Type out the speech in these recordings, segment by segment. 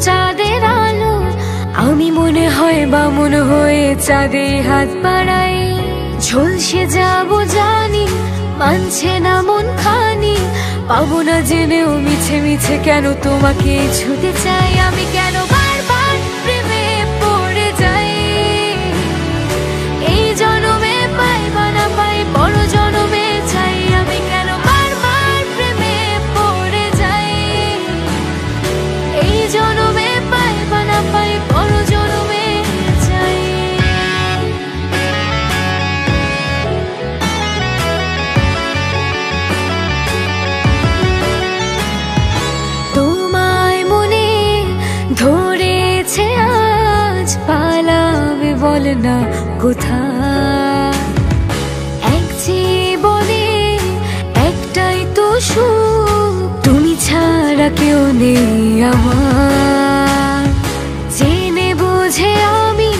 চাঁদের আলো, আমি মনে হয় বামুন হয়ে চাঁদে হাত বাড়াই। ঝলসে যাব জানি, মানছে না মন খানি, পাবো না জেনেও মিছে মিছে কেন তোমাকে ছুতে চাই। আমি কেন বারবার প্রেমে পড়ে যাই, এই জনমে পাই বা না পাই বড় জনমে চাই। আমি কেন বারবার প্রেমে পড়ে যাই, এই জনমে পাই বা না পাই বড় জনমে চাই। তোমায় মনে ধরেছে আজ, পালাবে বল না কোথায়। এক জীবনে একটাই তো সুখ, তুমি ছাড়া কেউ নেই আমার। জেনে বুঝে আমি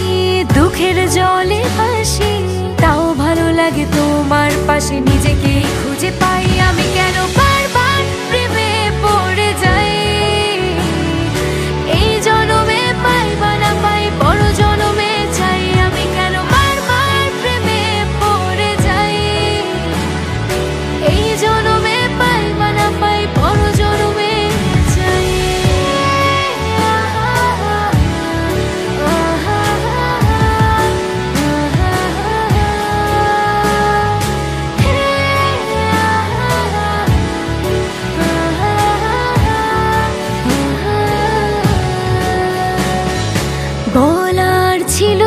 দুঃখের জলে ভাসি, তাও ভালো লাগে তোমার পাশে নিজেকে খুঁজে পাই। আমি কেন বারবার প্রেমে পড়ে যাই, এই জনমে পাই বা না পাই বড় জনমে চাই। আমি কেন বারবার প্রেমে পড়ে যাই, এই জনমে পাই বা না পাই বড় জনমে চাই। বলার ছিল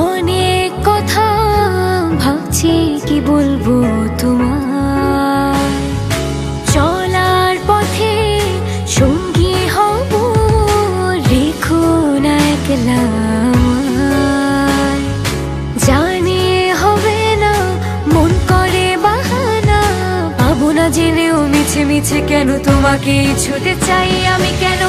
অনেক কথা, ভাবছি কি বলবো তোমার। চলার পথে সঙ্গী হব, রেখো না একলা আমায়। জানি হবে না মন করে বাহানা, পাবো না জেনেও মিছে মিছে কেন তোমাকে ছুতে চাই। আমি কেন